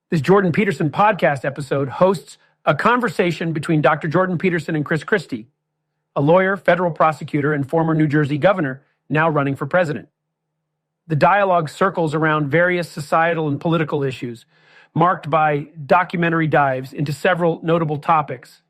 This Jordan Peterson podcast episode hosts a conversation between Dr. Jordan Peterson and Chris Christie, a lawyer, federal prosecutor, and former New Jersey governor, now running for president. The dialogue circles around various societal and political issues, marked by documentary dives into several notable topics.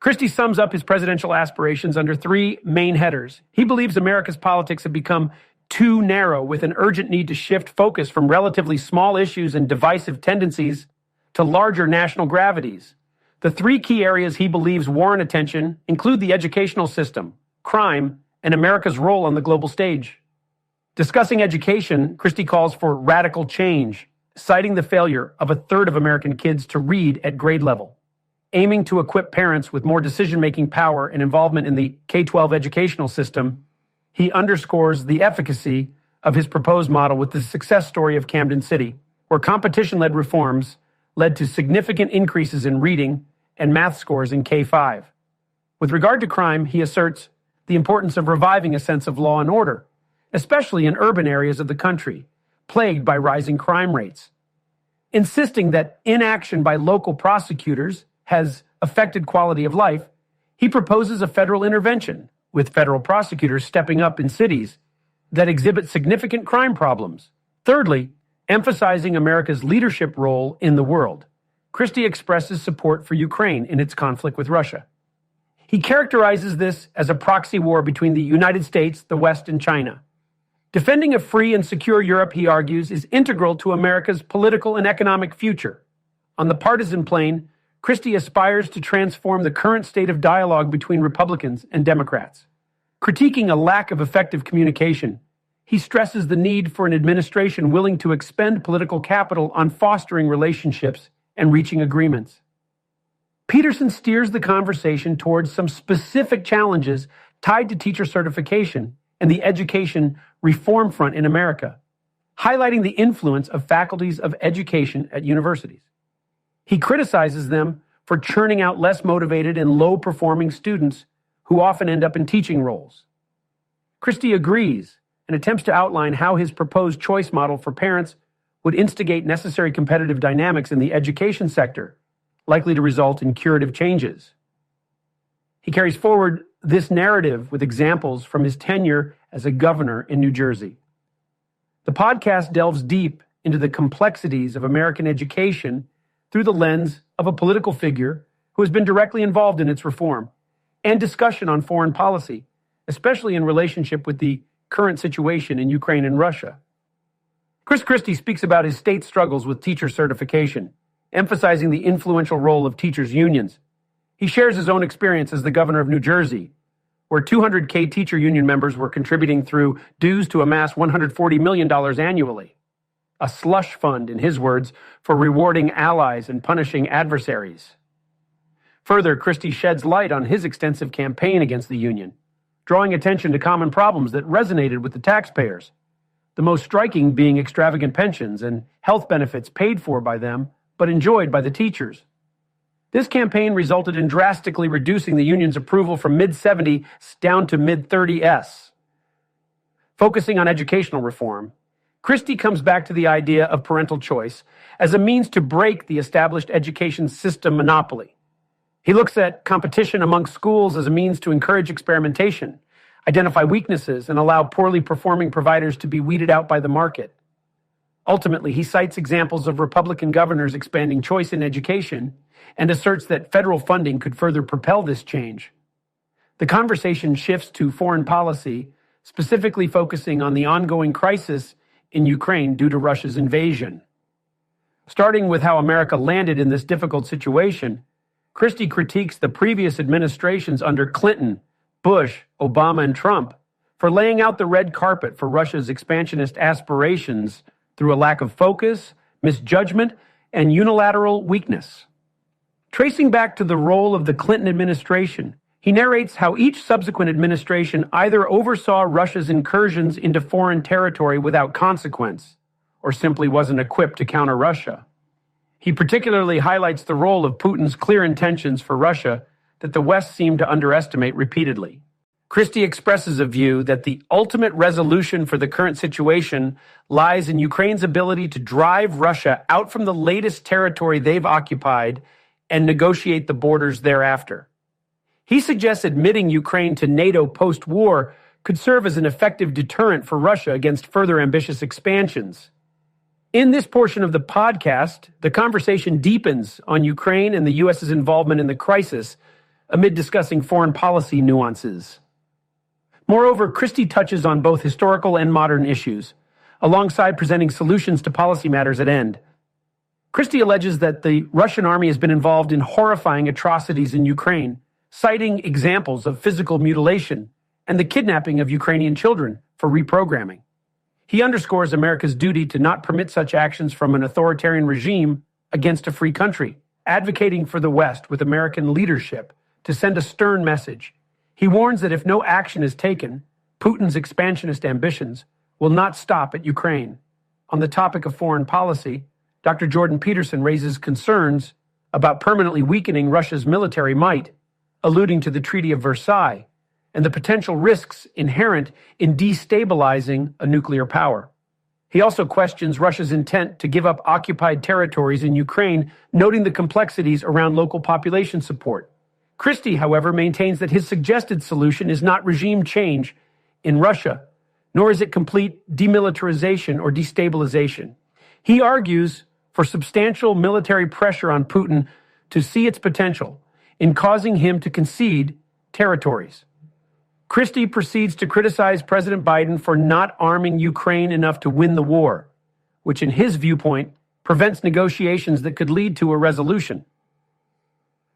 Christie sums up his presidential aspirations under three main headers. He believes America's politics have become too narrow, with an urgent need to shift focus from relatively small issues and divisive tendencies to larger national gravities. The three key areas he believes warrant attention include the educational system, crime, and America's role on the global stage. Discussing education, Christie calls for radical change, citing the failure of a third of American kids to read at grade level. Aiming to equip parents with more decision-making power and involvement in the K-12 educational system, he underscores the efficacy of his proposed model with the success story of Camden City, where competition-led reforms led to significant increases in reading and math scores in K-5. With regard to crime, he asserts the importance of reviving a sense of law and order, especially in urban areas of the country, plagued by rising crime rates. Insisting that inaction by local prosecutors has affected quality of life, he proposes a federal intervention, with federal prosecutors stepping up in cities that exhibit significant crime problems. Thirdly, emphasizing America's leadership role in the world, Christie expresses support for Ukraine in its conflict with Russia. He characterizes this as a proxy war between the United States, the West, and China. Defending a free and secure Europe, he argues, is integral to America's political and economic future. On the partisan plane, Christie aspires to transform the current state of dialogue between Republicans and Democrats. Critiquing a lack of effective communication, he stresses the need for an administration willing to expend political capital on fostering relationships and reaching agreements. Peterson steers the conversation towards some specific challenges tied to teacher certification and the education reform front in America, highlighting the influence of faculties of education at universities. He criticizes them for churning out less motivated and low-performing students who often end up in teaching roles. Christie agrees and attempts to outline how his proposed choice model for parents would instigate necessary competitive dynamics in the education sector, likely to result in curative changes. He carries forward this narrative with examples from his tenure as a governor in New Jersey. The podcast delves deep into the complexities of American education through the lens of a political figure who has been directly involved in its reform, and discussion on foreign policy, especially in relationship with the current situation in Ukraine and Russia. Chris Christie speaks about his state's struggles with teacher certification, emphasizing the influential role of teachers' unions. He shares his own experience as the governor of New Jersey, where 200K teacher union members were contributing through dues to amass $140 million annually. A slush fund, in his words, for rewarding allies and punishing adversaries. Further, Christie sheds light on his extensive campaign against the union, drawing attention to common problems that resonated with the taxpayers, the most striking being extravagant pensions and health benefits paid for by them but enjoyed by the teachers. This campaign resulted in drastically reducing the union's approval from mid-70 down to mid-30s. Focusing on educational reform, Christie comes back to the idea of parental choice as a means to break the established education system monopoly. He looks at competition among schools as a means to encourage experimentation, identify weaknesses, and allow poorly performing providers to be weeded out by the market. Ultimately, he cites examples of Republican governors expanding choice in education and asserts that federal funding could further propel this change. The conversation shifts to foreign policy, specifically focusing on the ongoing crisis in Ukraine due to Russia's invasion. Starting with how America landed in this difficult situation, Christie critiques the previous administrations under Clinton, Bush, Obama, and Trump for laying out the red carpet for Russia's expansionist aspirations through a lack of focus, misjudgment, and unilateral weakness. Tracing back to the role of the Clinton administration, he narrates how each subsequent administration either oversaw Russia's incursions into foreign territory without consequence, or simply wasn't equipped to counter Russia. He particularly highlights the role of Putin's clear intentions for Russia that the West seemed to underestimate repeatedly. Christie expresses a view that the ultimate resolution for the current situation lies in Ukraine's ability to drive Russia out from the latest territory they've occupied and negotiate the borders thereafter. He suggests admitting Ukraine to NATO post-war could serve as an effective deterrent for Russia against further ambitious expansions. In this portion of the podcast, the conversation deepens on Ukraine and the U.S.'s involvement in the crisis amid discussing foreign policy nuances. Moreover, Christie touches on both historical and modern issues, alongside presenting solutions to policy matters at end. Christie alleges that the Russian army has been involved in horrifying atrocities in Ukraine, citing examples of physical mutilation and the kidnapping of Ukrainian children for reprogramming. He underscores America's duty to not permit such actions from an authoritarian regime against a free country, advocating for the West with American leadership to send a stern message. He warns that if no action is taken, Putin's expansionist ambitions will not stop at Ukraine. On the topic of foreign policy, Dr. Jordan Peterson raises concerns about permanently weakening Russia's military might, alluding to the Treaty of Versailles and the potential risks inherent in destabilizing a nuclear power. He also questions Russia's intent to give up occupied territories in Ukraine, noting the complexities around local population support. Christie, however, maintains that his suggested solution is not regime change in Russia, nor is it complete demilitarization or destabilization. He argues for substantial military pressure on Putin to see its potential in causing him to concede territories. Christie proceeds to criticize President Biden for not arming Ukraine enough to win the war, which in his viewpoint prevents negotiations that could lead to a resolution.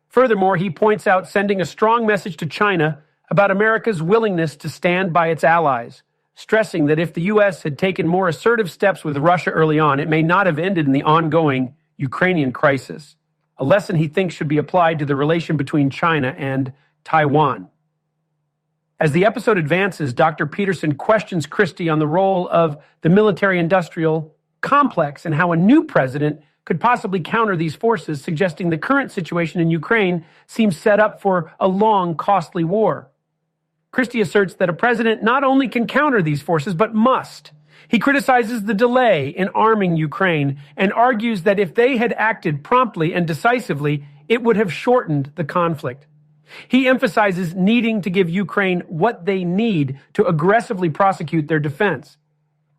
Furthermore, he points out sending a strong message to China about America's willingness to stand by its allies, stressing that if the U.S. had taken more assertive steps with Russia early on, it may not have ended in the ongoing Ukrainian crisis, a lesson he thinks should be applied to the relation between China and Taiwan. As the episode advances, Dr. Peterson questions Christie on the role of the military-industrial complex and how a new president could possibly counter these forces, suggesting the current situation in Ukraine seems set up for a long, costly war. Christie asserts that a president not only can counter these forces, but must. He criticizes the delay in arming Ukraine and argues that if they had acted promptly and decisively, it would have shortened the conflict. He emphasizes needing to give Ukraine what they need to aggressively prosecute their defense.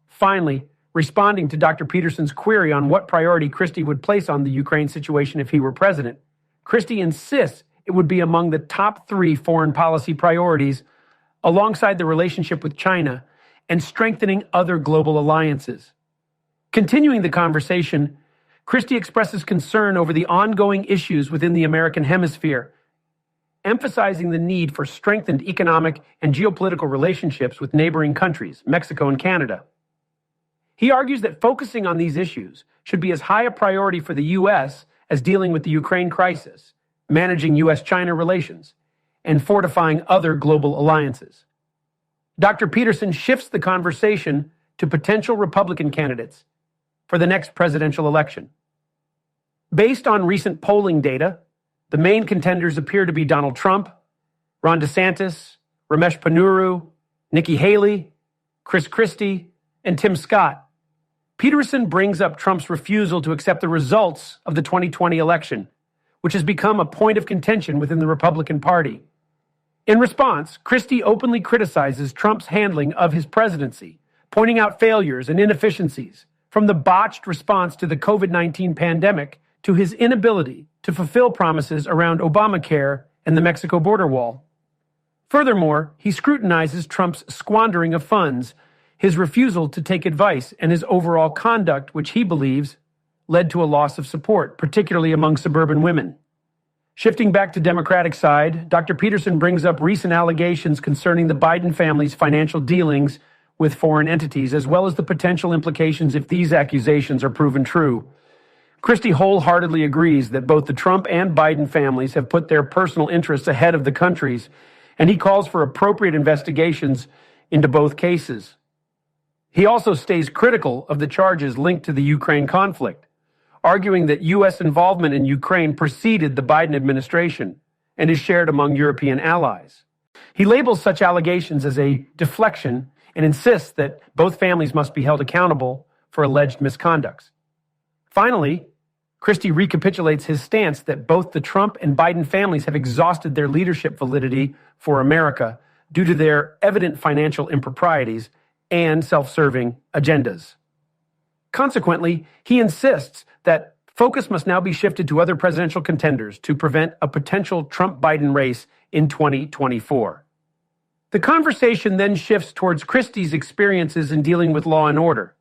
Finally, responding to Dr. Peterson's query on what priority Christie would place on the Ukraine situation if he were president, Christie insists it would be among the top 3 foreign policy priorities, alongside the relationship with China and strengthening other global alliances. Continuing the conversation, Christie expresses concern over the ongoing issues within the American hemisphere, emphasizing the need for strengthened economic and geopolitical relationships with neighboring countries, Mexico and Canada. He argues that focusing on these issues should be as high a priority for the U.S. as dealing with the Ukraine crisis, managing U.S.-China relations, and fortifying other global alliances. Dr. Peterson shifts the conversation to potential Republican candidates for the next presidential election. Based on recent polling data, the main contenders appear to be Donald Trump, Ron DeSantis, Ramesh Ponnuru, Nikki Haley, Chris Christie, and Tim Scott. Peterson brings up Trump's refusal to accept the results of the 2020 election, which has become a point of contention within the Republican Party. In response, Christie openly criticizes Trump's handling of his presidency, pointing out failures and inefficiencies, from the botched response to the COVID-19 pandemic to his inability to fulfill promises around Obamacare and the Mexico border wall. Furthermore, he scrutinizes Trump's squandering of funds, his refusal to take advice, and his overall conduct, which he believes led to a loss of support, particularly among suburban women. Shifting back to Democratic side, Dr. Peterson brings up recent allegations concerning the Biden family's financial dealings with foreign entities, as well as the potential implications if these accusations are proven true. Christie wholeheartedly agrees that both the Trump and Biden families have put their personal interests ahead of the country's, and he calls for appropriate investigations into both cases. He also stays critical of the charges linked to the Ukraine conflict, arguing that U.S. involvement in Ukraine preceded the Biden administration and is shared among European allies. He labels such allegations as a deflection and insists that both families must be held accountable for alleged misconducts. Finally, Christie recapitulates his stance that both the Trump and Biden families have exhausted their leadership validity for America due to their evident financial improprieties and self-serving agendas. Consequently, he insists that focus must now be shifted to other presidential contenders to prevent a potential Trump-Biden race in 2024. The conversation then shifts towards Christie's experiences in dealing with law and order,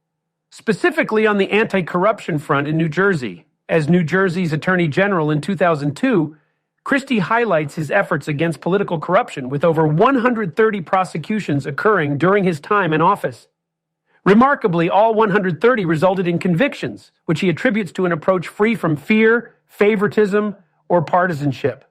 specifically on the anti-corruption front in New Jersey. As New Jersey's Attorney General in 2002, Christie highlights his efforts against political corruption with over 130 prosecutions occurring during his time in office. Remarkably, all 130 resulted in convictions, which he attributes to an approach free from fear, favoritism, or partisanship.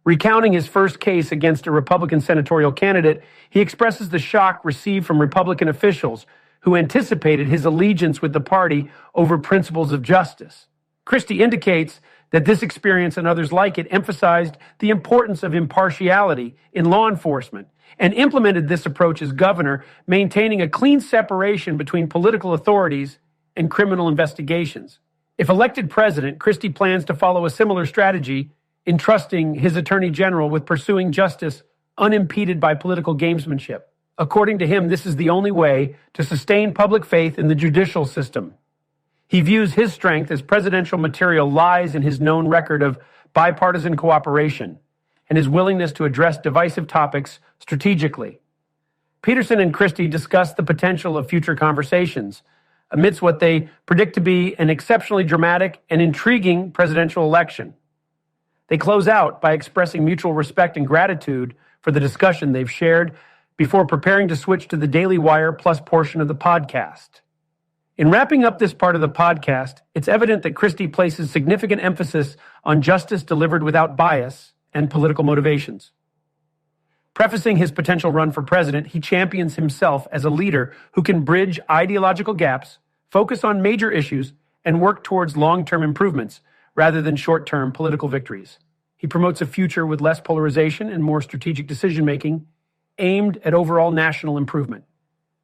Recounting his first case against a Republican senatorial candidate, he expresses the shock received from Republican officials who anticipated his allegiance with the party over principles of justice. Christie indicates that this experience and others like it emphasized the importance of impartiality in law enforcement and implemented this approach as governor, maintaining a clean separation between political authorities and criminal investigations. If elected president, Christie plans to follow a similar strategy, entrusting his attorney general with pursuing justice unimpeded by political gamesmanship. According to him, this is the only way to sustain public faith in the judicial system. He views his strength as presidential material lies in his known record of bipartisan cooperation and his willingness to address divisive topics strategically. Peterson and Christie discuss the potential of future conversations amidst what they predict to be an exceptionally dramatic and intriguing presidential election. They close out by expressing mutual respect and gratitude for the discussion they've shared before preparing to switch to the Daily Wire Plus portion of the podcast. In wrapping up this part of the podcast, it's evident that Christie places significant emphasis on justice delivered without bias and political motivations. Prefacing his potential run for president, he champions himself as a leader who can bridge ideological gaps, focus on major issues, and work towards long-term improvements rather than short-term political victories. He promotes a future with less polarization and more strategic decision-making aimed at overall national improvement.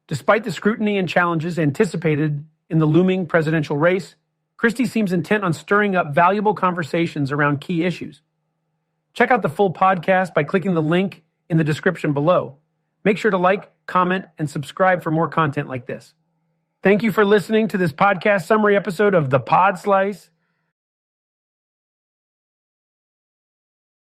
Despite the scrutiny and challenges anticipated in the looming presidential race, Christie seems intent on stirring up valuable conversations around key issues. Check out the full podcast by clicking the link in the description below. Make sure to like, comment, and subscribe for more content like this. Thank you for listening to this podcast summary episode of The Pod Slice.